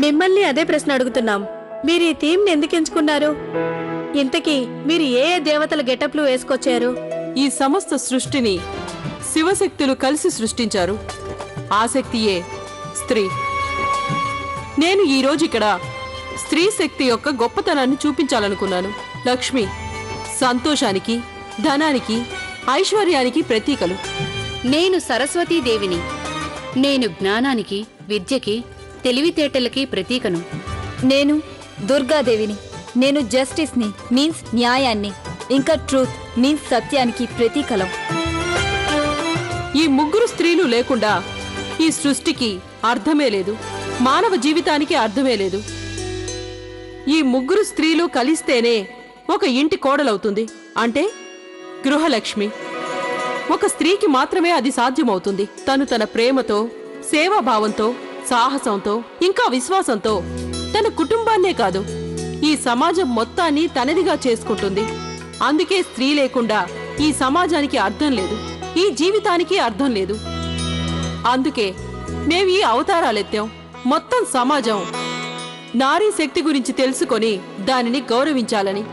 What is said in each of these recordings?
మిమ్మల్ని అదే ప్రశ్న అడుగుతున్నాం. మీరు ఈ థీమ్ ని ఎందుకు ఎంచుకున్నారు? ఇంతకీ మీరు ఏ ఏ దేవతల గెటప్లు వేసుకొచ్చారు? ఈ సమస్త సృష్టిని శివశక్తులు కలిసి సృష్టించారు. ఆ శక్తియే స్త్రీ. నేను ఈరోజు ఇక్కడ స్త్రీ శక్తి యొక్క గొప్పతనాన్ని చూపించాలనుకున్నాను. లక్ష్మి సంతోషానికి, ధనానికి, ఐశ్వర్యానికి ప్రతీకలు. నేను సరస్వతీదేవిని. నేను జ్ఞానానికి, విద్యకి, తెలివితేటలకి ప్రతీకను. నేను దుర్గాదేవిని. నేను జస్టిస్ ని మీన్స్ న్యాయాన్ని, ఇంకా ట్రూత్ మీన్స్ సత్యానికి ప్రతీకలం. ఈ ముగ్గురు స్త్రీలు లేకుండా ఈ సృష్టికి అర్థమే లేదు, మానవ జీవితానికి అర్థమే లేదు. ఈ ముగ్గురు స్త్రీలు కలిస్తేనే ఒక ఇంటి కోడలవుతుంది, అంటే గృహలక్ష్మి. ఒక స్త్రీకి మాత్రమే అది సాధ్యమవుతుంది. తను తన ప్రేమతో, సేవాభావంతో, సాహసంతో, ఇంకా విశ్వాసంతో తన కుటుంబాన్నే కాదు, ఈ సమాజం మొత్తాన్ని తనదిగా చేసుకుంటుంది. అందుకే స్త్రీ లేకుండా ఈ సమాజానికి అర్థం లేదు, ఈ జీవితానికి అర్థం లేదు. అందుకే మేము ఈ అవతారాలెత్తాం. మొత్తం సమాజం నారీ శక్తి గురించి తెలుసుకొని దానిని గౌరవించాలని.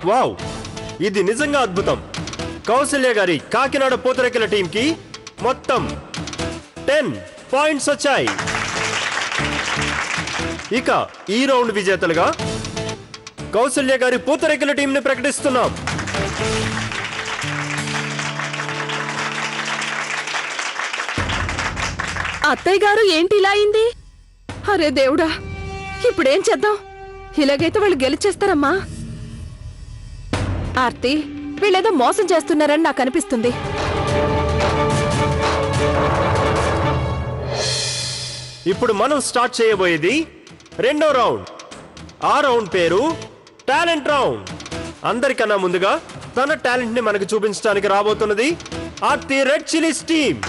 వావ్, ఇది నిజంగా అద్భుతం. కౌసల్య గారి కాకినాడ పూతరేకుల టీంకి మొత్తం 10 పాయింట్స్ వచ్చాయి. ఇక ఈ రౌండ్ విజేతలుగా కౌసల్య గారి పూతరేకుల టీంని ప్రకటిస్తున్నాం. అత్తయ్య గారు ఏంటి ఇలా అయింది? అరే దేవుడా, ఇప్పుడేం చేద్దాం? ఇలాగైతే వాళ్ళు గెలిచేస్తారమ్మా. ఆర్తి, వీళ్ళేదో మోసం చేస్తున్నారని నాకు అనిపిస్తుంది. ఇప్పుడు మనం స్టార్ట్ చేయబోయేది రెండో రౌండ్. ఆ రౌండ్ పేరు టాలెంట్ రౌండ్. అందరికన్నా ముందుగా తన టాలెంట్ ని మనకు చూపించడానికి రాబోతున్నది ఆర్తి రెడ్ చిల్లీస్ టీమ్.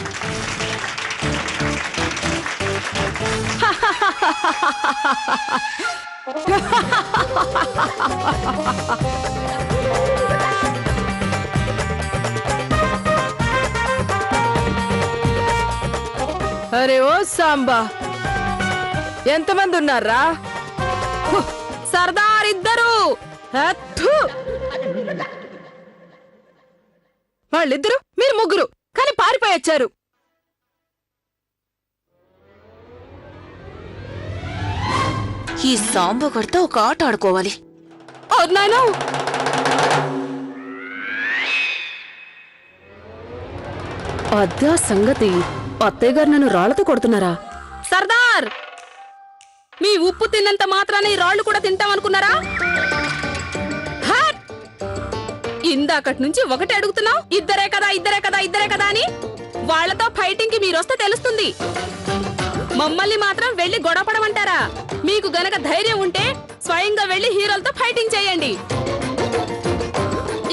అరే ఓ సాంబా, ఎంతమంది ఉన్నారా? సర్దార్ ఇద్దరు. అత్తు. వాళ్ళిద్దరు, మీరు ముగ్గురు కానీ పారిపోయొచ్చారు. ఈ సాంబగడితో ఒక ఆట ఆడుకోవాలి. నాయనా, అద్దా సంగతి. అత్తయ్య గారు నన్ను రాళ్లతో కొడుతున్నారా? సర్దార్, మీ ఉప్పు తిన్నంత మాత్రాన్ని రాళ్లు కూడా తింటామనుకున్నారా? ఇందాకటి నుంచి ఒకటి అడుగుతున్నావు, ఇద్దరే కదా ఇద్దరే కదా ఇద్దరే కదా అని. వాళ్లతో ఫైటింగ్ కి మీరొస్తే తెలుస్తుంది. మమ్మల్ని మాత్రం వెళ్లి గొడవపడమంటారా? మీకు గనక ధైర్యం ఉంటే స్వయంగా వెళ్లి హీరోలతో ఫైటింగ్ చేయండి.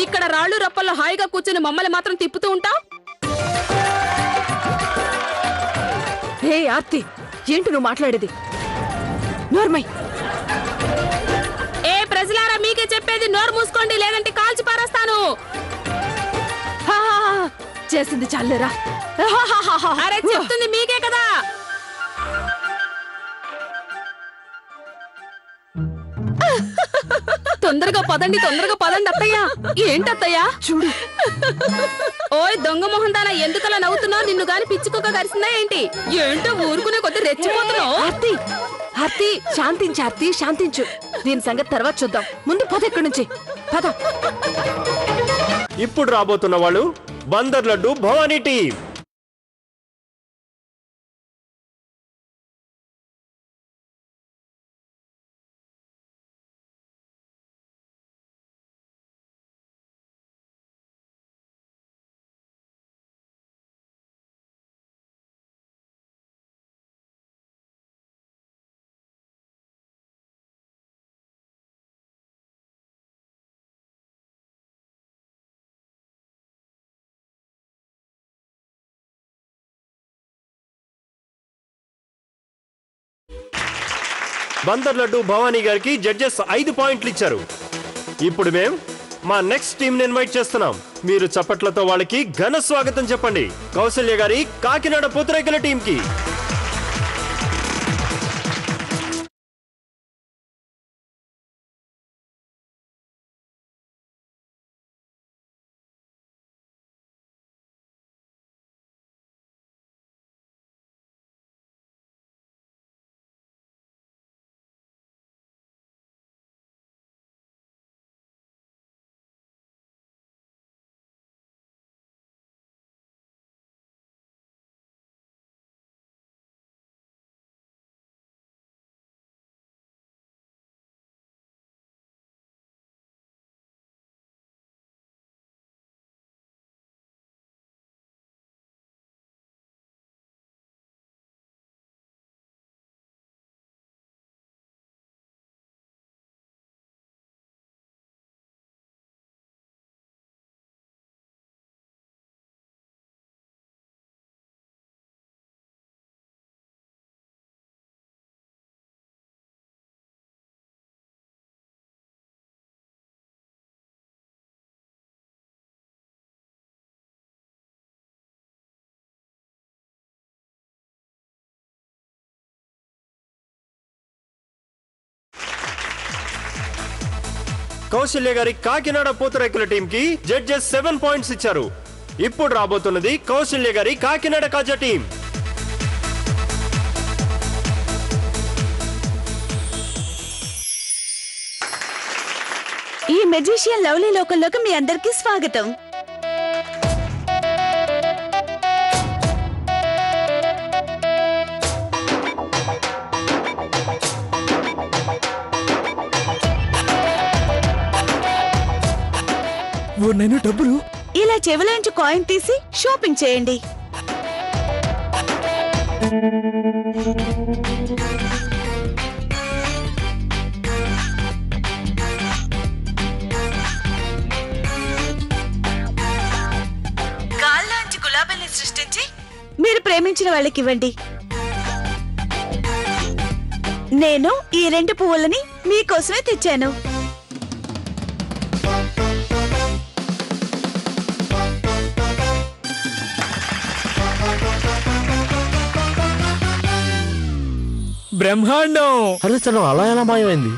ఇక్కడ రాళ్లు రప్పల్లో హాయిగా కూర్చుని మమ్మల్ని మాత్రం తిప్పుతూ ఉంటాం. హే ఆర్తి, ఏంటి నువ్వు మాట్లాడేది? నోర్మై. ఏ ప్రజలారా, మీకే చెప్పేది, నోరు మూసుకోండి, లేదంటే కాల్చి పారేస్తాను. చేసింది చాలేరా. అరే చెప్తుంది మీకే కదా. తొందరగా పదండి, తొందరగా పదండి అత్తయ్య. ఏంటత్తయ్యా? చూడు. ఓయ్ దొంగ మొహం దానా, ఎందుకలా నవ్వుతున్నావు? నిన్ను గాని పిచ్చుకోక కరిసిందా ఏంటి? ఏంటో ఊరుకునే కొద్ది రెచ్చిపోతున్నావు. ఆర్తి, ఆర్తి శాంతించు. ఆర్తి శాంతించు. దీని సంగతి తర్వాత చూద్దాం. ముందు పద ఇక్కడి నుంచి, పద. ఇప్పుడు రాబోతున్న వాళ్ళు బందర్ లడ్డు భవానీ టీం. బందర్ లడ్డు భవానీ గారికి జడ్జెస్ 5 పాయింట్లు ఇచ్చారు. ఇప్పుడు మేం మా నెక్స్ట్ టీం ని ఇన్వైట్ చేస్తున్నాం. మీరు చప్పట్లతో వాళ్ళకి ఘన స్వాగతం చెప్పండి. కౌసల్య గారి కాకినాడ పూతరేకుల టీం కి. కౌశల్య గారి కాకినాడ పూతరేకుల టీం కి జడ్జెస్ 7 పాయింట్స్ ఇచ్చారు. ఇప్పుడు రాబోతున్నది కౌశల్య గారి కాకినాడ కాజా టీం. ఈ మెజిషియన్ లవ్లీ లోకంలోకి మీ అందరికీ స్వాగతం. నేను డబ్బులు ఇలా చెవిలోంచి కాయిన్ తీసి షాపింగ్ చేయండి. గాల్లోంచి గులాబీని సృష్టించి మీరు ప్రేమించిన వాళ్ళకి ఇవ్వండి. నేను ఈ 2 పువ్వులని మీకోసమే తెచ్చాను. బ్రహ్మాండం. అరే తను అలా ఎలా మాయమైంది?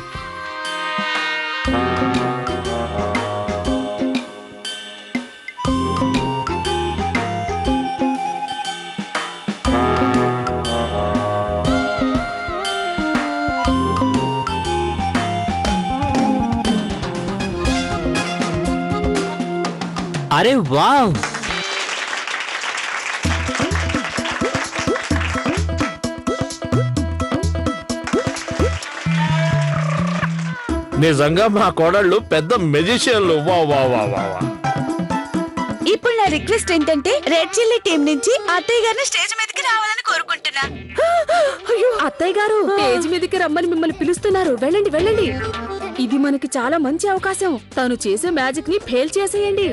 అరే వావ్, నిజంగా మా కోడళ్ళు పెద్ద మెజిషియన్లు. వా వా వా వా వా. ఇప్పుడు నా రిక్వెస్ట్ ఏంటంటే రెడ్ చిల్లీ టీం నుంచి అత్తయ్య గారిని స్టేజ్ మీదకి రావాలని కోరుకుంటున్నా. అత్తయ్య గారు స్టేజ్ మీదకి రమ్మని మిమ్మల్ని పిలుస్తున్నారు. వెళ్ళండి వెళ్ళండి. ఇది మనకి చాలా మంచి అవకాశం. తను చేసే మ్యాజిక్ ని ఫెయిల్ చేసేయండి.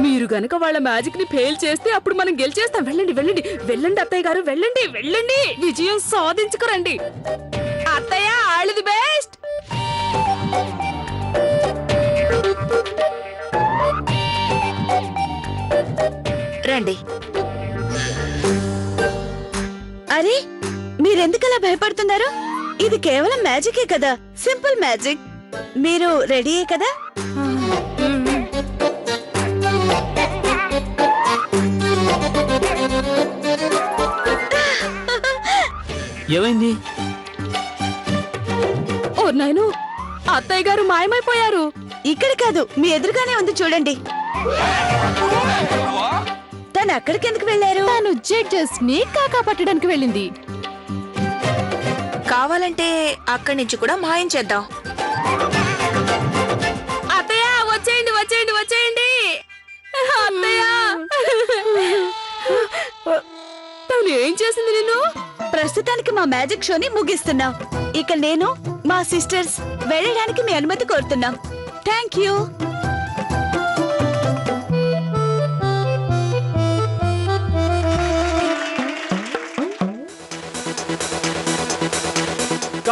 మీరు గనక వాళ్ళ మ్యాజిక్ ని ఫెయిల్ చేస్తే అప్పుడు మనం గెలిచేస్తాం. వెళ్ళండి వెళ్ళండి వెళ్ళండి అత్తయ్య గారు, వెళ్ళండి వెళ్ళండి. విజయం సాధించుకురండి. అత్తయ్య ఆల్ ది బెస్ట్. రండి. అరే మీరెందుకలా భయపడుతున్నారు? ఇది కేవలం మ్యాజికే కదా, సింపుల్ మ్యాజిక్. మీరు రెడీయే కదా? ఏమైంది? ఓ నాయను, అత్తయ్య గారు మాయమైపోయారు. ఇక్కడ కాదు, మీ ఎదురుగానే ఉంది చూడండి. తను అక్కడికి ఎందుకు వెళ్ళారు? తను జడ్జెస్ ని కాకా పట్టడానికి వెళ్ళింది. కావాలంటే అక్కడి నుంచి కూడా మాయం చేద్దాం. అత్తయ్య వచ్చేయండి వచ్చేయండి వచ్చేయండి. అత్తయ్య తను ఏం చేసింది నిన్ను? ప్రస్తుతానికి మా మ్యాజిక్ షోని ముగిస్తున్నాం. ఇక నేను మా సిస్టర్స్ వెళ్ళడానికి మీ అనుమతి కోరుతున్నాం. Thank you.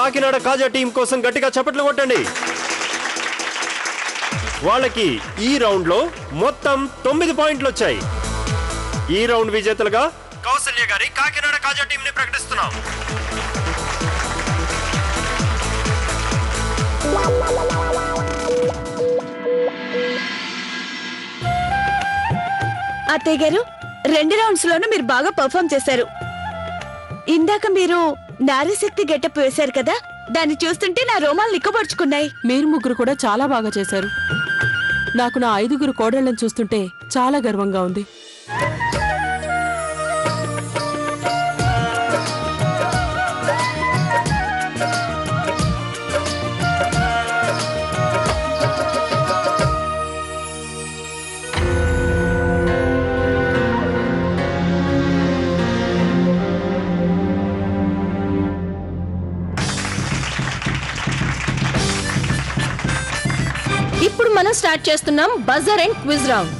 Kakinada Kaja team కోసం గట్టిగా చప్పట్లు కొట్టండి. వాళ్ళకి ఈ రౌండ్ లో మొత్తం 9 పాయింట్లు వచ్చాయి. ఈ రౌండ్ విజేతలుగా కౌసల్య గారి కాకినాడ కాజా టీం ని ప్రకటిస్తున్నాం. అత్తయ్య గారు, 2 రౌండ్స్ లోనూ మీరు బాగా పర్ఫామ్ చేశారు. ఇందాక మీరు నారీశక్తి గెటప్ వేశారు కదా, దాన్ని చూస్తుంటే నా రోమాలు నిక్కబడుచుకున్నాయి. మీరు ముగ్గురు కూడా చాలా బాగా చేశారు. నాకు నా 5గురు కోడళ్లను చూస్తుంటే చాలా గర్వంగా ఉంది. ఇప్పుడు మనం స్టార్ట్ చేస్తున్నాం బజర్ అండ్ క్విజ్ రౌండ్.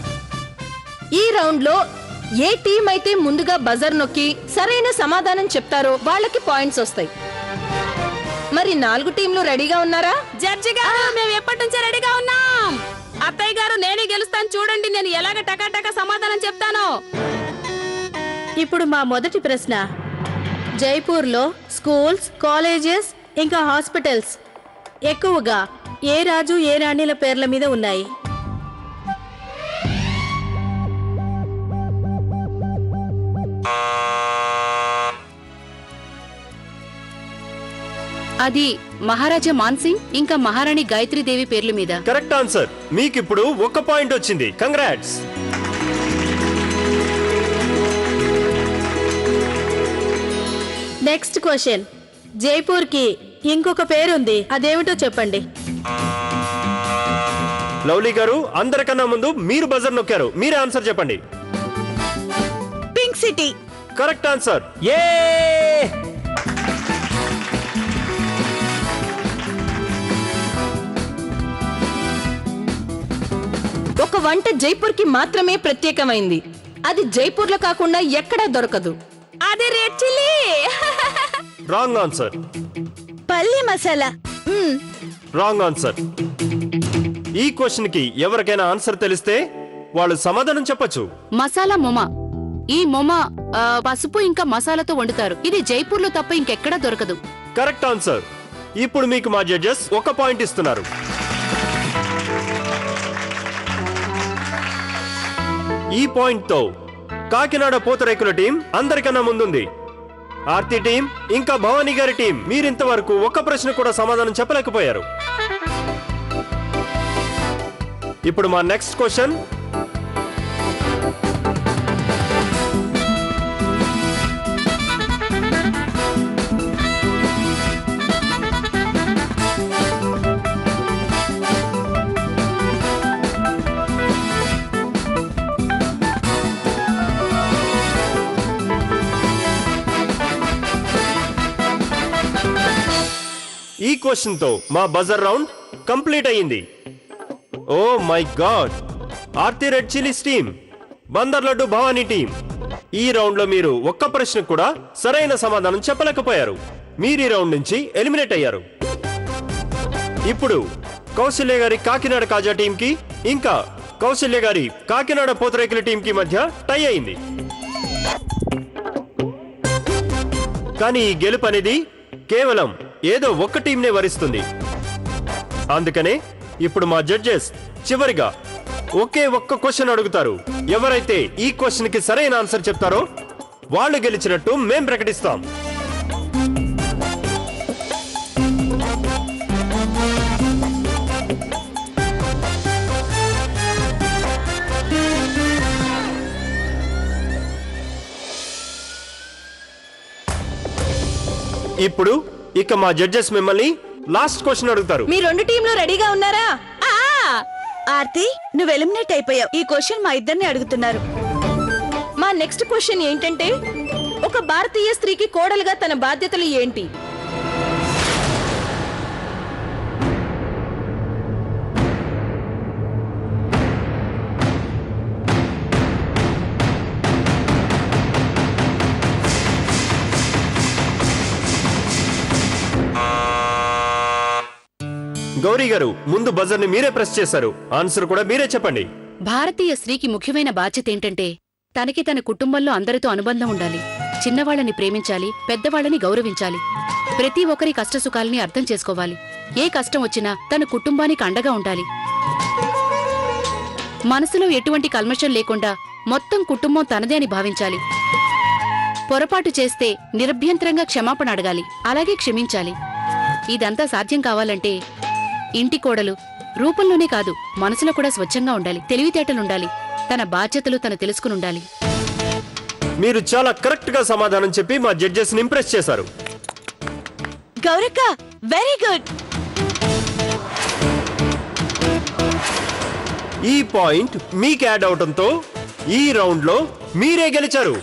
ఈ రౌండ్ లో ఏ టీం అయితే ముందుగా బజర్ నొక్కి సరైన సమాధానం చెప్తారో వాళ్ళకి పాయింట్స్ వస్తాయి. మరి 4 టీంలు రెడీగా ఉన్నారా? జడ్జి గారు, మేము ఎప్పటి నుంచే రెడీగా ఉన్నాం. అత్తయ్య గారు, నేనే గెలుస్తాను. చూడండి నేను ఎలాగ టకాటక సమాధానం చెప్తాను. ఇప్పుడు మా మొదటి ప్రశ్న, జైపూర్లో స్కూల్స్, కాలేజెస్ ఇంకా హాస్పిటల్స్ ఎక్కువగా ఏ రాజు ఏ రాణిల పేర్ల మీద ఉన్నాయి? అది మహారాజా మాన్సింగ్ ఇంకా మహారాణి గాయత్రీదేవి పేర్ల మీద. Correct answer. మీకు ఇప్పుడు 1 పాయింట్ వచ్చింది. కంగ్రాట్స్. నెక్స్ట్ క్వశ్చన్, జైపూర్ కి ఇంకొక పేరుంది, అదేమిటో చెప్పండి. లవ్లీ గారు, అందరికన్నా ముందు మీరు బజర్ నొక్కారు. మీరే ఆన్సర్ చెప్పండి. Pink city. Correct answer. ఏ ఒక వంట జైపూర్ కి మాత్రమే ప్రత్యేకమైంది. అది జైపూర్ లో కాకుండా ఎక్కడా దొరకదు. అది రెడ్ చిల్లీ. Wrong answer. పల్లి మసాలా. Wrong answer. ఈ క్వశ్చన్ కి ఎవరికైనా ఆన్సర్ తెలిస్తే వాళ్ళు సమాధానం చెప్పొచ్చు. మసాలా మొమ. ఈ మొమ పసుపు ఇంకా మసాలాతో వండుతారు. ఇది జైపూర్లో తప్ప ఇంకెక్కడా దొరకదు. Correct answer. ఇప్పుడు మీకు మా జడ్జెస్ 1 పాయింట్ ఇస్తున్నారు. ఈ పాయింట్ తో కాకినాడ పూతరేకుల టీం అందరికన్నా ముందుంది. ఆర్తి టీం ఇంకా భవానీ గారి టీం మీరింతవరకు 1 ప్రశ్న కూడా సమాధానం చెప్పలేకపోయారు. ఇప్పుడు మా నెక్స్ట్ క్వశ్చన్, ఈ క్వశ్చన్ తో మా బజర్ రౌండ్ కంప్లీట్ అయ్యింది. Oh my god. Aarti red chillies team, Bandar laddu Bhavani team, ఈ రౌండ్ లో మీరు 1 ప్రశ్న కూడా సరైన సమాధానం చెప్పలేకపోయారు. మీరు ఈ రౌండ్ నుంచి ఎలిమినేట్ అయ్యారు. ఇప్పుడు కౌశల్య గారి కాకినాడ కాజా టీం కి ఇంకా కౌశల్య గారి కాకినాడ పూతరేకుల టీం కి మధ్య టై అయింది. కానీ ఈ గెలుపు అనేది కేవలం ఏదో 1 టీంనే వరిస్తుంది. అందుకనే ఇప్పుడు మా జడ్జెస్ చివరిగా ఒకే 1 క్వశ్చన్ అడుగుతారు. ఎవరైతే ఈ క్వశ్చన్ కి సరైన ఆన్సర్ చెప్తారో వాళ్ళు గెలిచినట్టు మేం ప్రకటిస్తాం. ఇప్పుడు ఇక మా జడ్జెస్ మిమ్మల్ని లాస్ట్ క్వశ్చన్ అడుగుతారు. మీ 2 టీంలు రెడీగా ఉన్నారా? ఆర్తి, నువ్వు ఎలిమినేట్ అయిపోయావు. ఈ క్వశ్చన్ మా ఇద్దరిని అడుగుతున్నారు. మా నెక్స్ట్ క్వశ్చన్ ఏంటంటే, ఒక భారతీయ స్త్రీకి కోడలుగా తన బాధ్యతలు ఏంటి? గౌరీ గారు, ముందు బజర్ ని మీరే ప్రెస్ చేశారు. ఆన్సర్ కూడా మీరే చెప్పండి. భారతీయ స్త్రీకి ముఖ్యమైన బాధ్యత ఏంటంటే తనకి తన కుటుంబంలో అందరితో అనుబంధం ఉండాలి. చిన్నవాళ్ళని ప్రేమించాలి, పెద్దవాళ్ళని గౌరవించాలి. ప్రతి ఒక్కరి కష్టసుఖాలని అర్థం చేసుకోవాలి. ఏ కష్టం వచ్చినా తన కుటుంబానికి అండగా ఉండాలి. మనసులో ఎటువంటి కల్మషం లేకుండా మొత్తం కుటుంబం తనదే అని భావించాలి. పొరపాటు చేస్తే నిరభ్యంతరంగా క్షమాపణ అడగాలి, అలాగే క్షమించాలి. ఇదంతా సాధ్యం కావాలంటే ఇంటి కోడలు రూపంలోనే కాదు మనసులో కూడా స్వచ్ఛంగా ఉండాలి, తెలివితేటలుండాలి, తన బాధ్యతలు తను తెలుసుకుని ఉండాలి. మీరు చాలా కరెక్ట్ గా సమాధానం చెప్పి మా జడ్జెస్ ని ఇంప్రెస్ చేశారు. గౌరక్క, వెరీ గుడ్. ఈ పాయింట్ మీకు యాడ్ అవడంతో ఈ రౌండ్ లో మీరే గెలిచారు.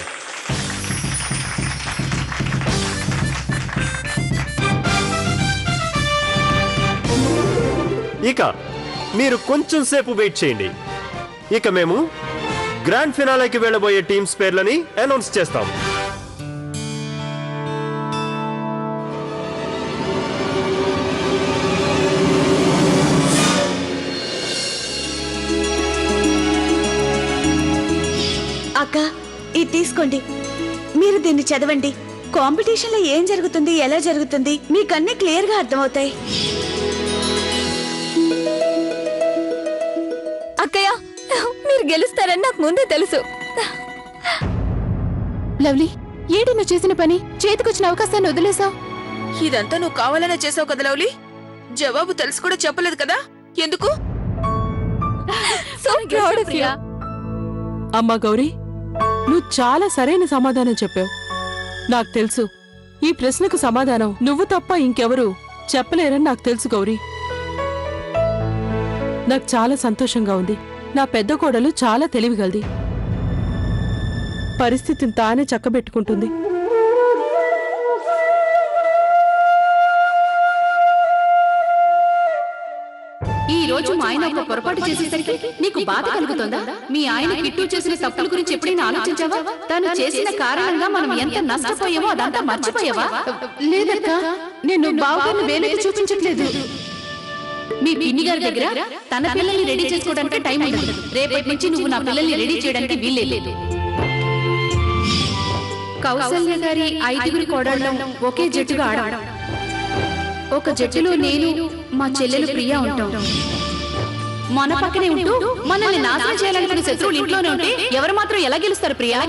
ఇక మీరు కొంచెం సేపు వెయిట్ చేయండి. ఇక మేము గ్రాండ్ ఫినాలేకి వెళ్ళబోయే టీమ్స్ పేర్లని అనౌన్స్ చేస్తాం. అక్క, ఇది తీసుకోండి. మీరు దీన్ని చదవండి. కాంపిటీషన్ లో ఏం జరుగుతుంది, ఎలా జరుగుతుంది మీకన్నీ క్లియర్ గా అర్థమవుతాయి. అక్కయ్య, మీరు గెలుస్తారని నాకు ముందే తెలుసు. లవ్లీ, ఏంటి నువ్వు చేసిన పని? చేతికొచ్చిన అవకాశాన్ని వదిలేసావు. ఇదంతా నువ్వు కావాలనే చేసావు కదా లవ్లీ. జవాబు తెలుసు కూడా చెప్పలేదు కదా, ఎందుకు? So proud of you. అమ్మా గౌరీ, నువ్వు చాలా సరైన సమాధానం చెప్పావు. నాకు తెలుసు ఈ ప్రశ్నకు సమాధానం నువ్వు తప్ప ఇంకెవరూ చెప్పలేరని నాకు తెలుసు గౌరీ. నాకు చాలా సంతోషంగా ఉంది. నా పెద్ద కోడలు చాలా తెలివిగలది. పరిస్థితిని తానే చక్కబెట్టుకుంటుంది. ఈ రోజు మా ఆయన ఒక పొరపాటు చేసేసరికి నీకు బాధ కలుగుతుందా? మీ ఆయన కిట్టు చేసిన తప్పుల గురించి ఎప్పుడైనా ఆలోచించావా? తను చేసిన కారణంగా మనం ఎంత నష్టపోయామో అదంతా మర్చిపోయావా? లేదక్క, నేను బావగారిని వేలెత్తి చూపించట్లేదు. మీ పిన్ని గారి దగ్గర తన పిల్లల్ని రెడీ చేసుకోవడానికి టైం ఉండదు. రేపటి నుంచి నువ్వు నా పిల్లల్ని రెడీ చేయడానికి వీల్లేదు. కౌసల్య గారి 5 కోడళ్ళం ఒకే జట్టుగా ఆడాం. ఒక జట్టులో నేను, మా చెల్లెలు ప్రియా ఉంటాం. మన పక్కనే ఉంటూ మనల్ని నాశనం చేయాలనుకునే శత్రువులు ఇంట్లోనే ఉంటే ఎవరు మాత్రం ఎలా గెలుస్తారు ప్రియా?